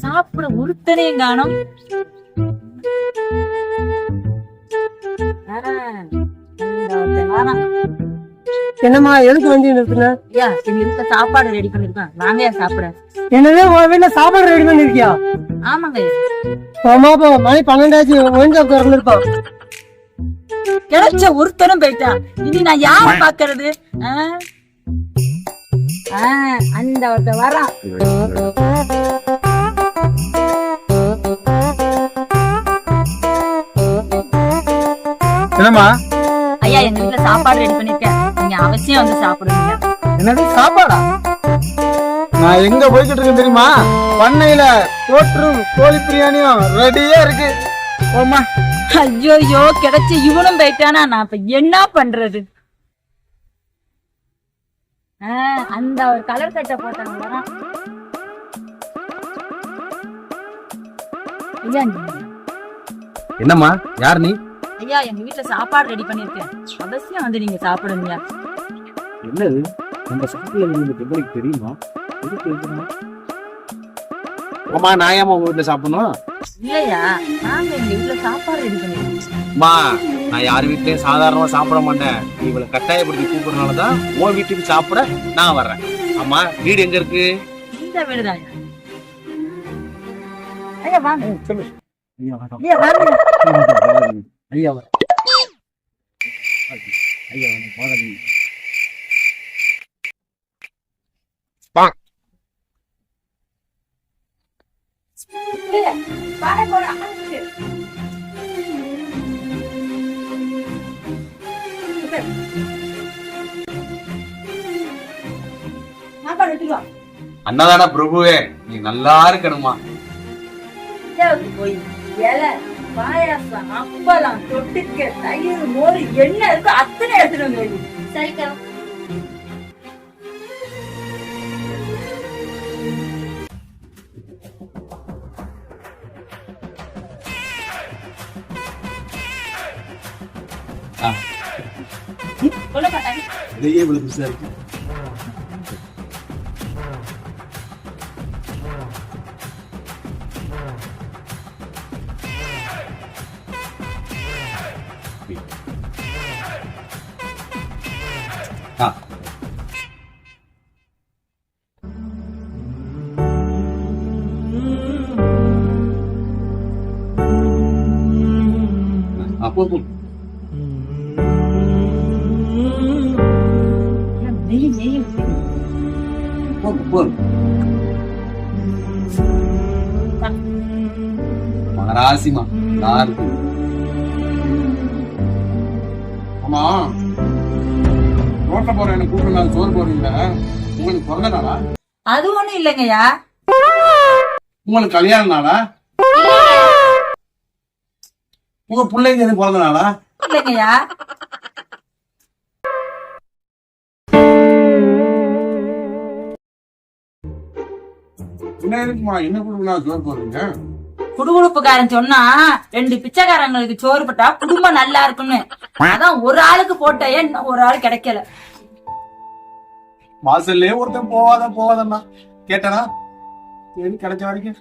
சாப்பிட ஒருத்தனையும் காணோம். என்னம்மா எதுக்கு வந்து நிறுத்தின? எங்க வீட்டுல சாப்பாடு ரெடி பண்ணிருக்கேன், வாங்க சாப்பிட. என்னவே உன் வீட்டுல சாப்பாடு ரெடி பண்ணிருக்கியா? ஆமாங்க. ஆமாப்பா, மணி 12 ஒழுங்கா திறந்துருப்பான். கிடைச்ச ஒருத்தரும் போயிட்டான், இனி நான் யார பாக்குறது? அந்த ஒருத்த வரான். என்னம்மா? ஐயா, எங்க வீட்டுல சாப்பாடு ரெடி பண்ணிருக்கேன், நீங்க அவசியம் வந்து சாப்பிடுங்க. என்னது சாப்பாடா? நான் எங்க போய்கிட்டு இருக்கேன் தெரியுமா? பண்ணையில தோற்றும் கோழி பிரியாணியும் ரெடியா இருக்கு. ஓமா. ஐயோ, கிடைச்ச இவனும் போயிட்டானா, நான் இப்ப என்ன பண்றது? அந்த ஒரு கலர் சட்டை போட்டாங்க. ஐயா, என்னம்மா, யார் நீ? ஐயா, எங்க வீட்டுல சாப்பாடு ரெடி பண்ணிருக்கேன், அவசியம் வந்து நீங்க சாப்பிடுங்க. என்னது நம்ம சாப்பிடல தெரியுமா? அம்மா, நான் ஏமா உங்க வீட்டுல சாப்பிடணும்? இல்லையா, நாங்க எங்க வீட்டுல சாப்பாடு ரெடி பண்ணிருக்கோம். அம்மா, நான் யார் வீட்லயும் சாதாரணமா சாப்பிட மாட்டேன். இவளை கட்டாயப்படுத்தி கூப்பிடுறதுனாலதான் உன் வீட்டுக்கு சாப்பிட நான் வர்றேன். அம்மா, வீடு எங்க இருக்கு? இந்த வீடுதான். ஐயா வாங்க. சொல்லு. ஐயா வாங்க. ஐயா அண்ணாதான பிரபுவே, நீ நல்லா இருக்கணுமா? போய் இலை, பாயாசம், அப்பளம், தொட்டுக்க, தயிர், மோர், என்ன இருக்கோ அத்தனை எடுத்துட்டு வந்து. சரிக்கா. சொல்ல மாட்டாங்க. இதையே இவ்வளவு புதுசா இருக்கு. மகராசிமா, ஆமா, ரோட்ல போற எனக்கு கூப்பிட்டு சோறு போறீங்களா? உங்களுக்கு பிறந்த நாளா? அது ஒண்ணும் இல்லைங்கய்யா. உங்களுக்கு கல்யாண நாளா? உங்க பிள்ளைங்க எதுவும் பிறந்த நாளா? இல்லைங்கய்யா. என்ன இருக்குமா, என்ன குடும்பம் சோறு போடுறீங்க? குடுகுடுப்புக்காரன் சொன்னா 2 பிச்சைக்காரங்களுக்கு சோறு போட்டா குடும்பம் நல்லா இருக்குன்னு, அதான் ஒரு ஆளுக்கு போட்ட இன்னும் ஒரு ஆள் கிடைக்கல. வாசல்லே ஒருத்தன் போவாதன்னா கேட்டனா? சரி, கிடைச்ச வரைக்கும்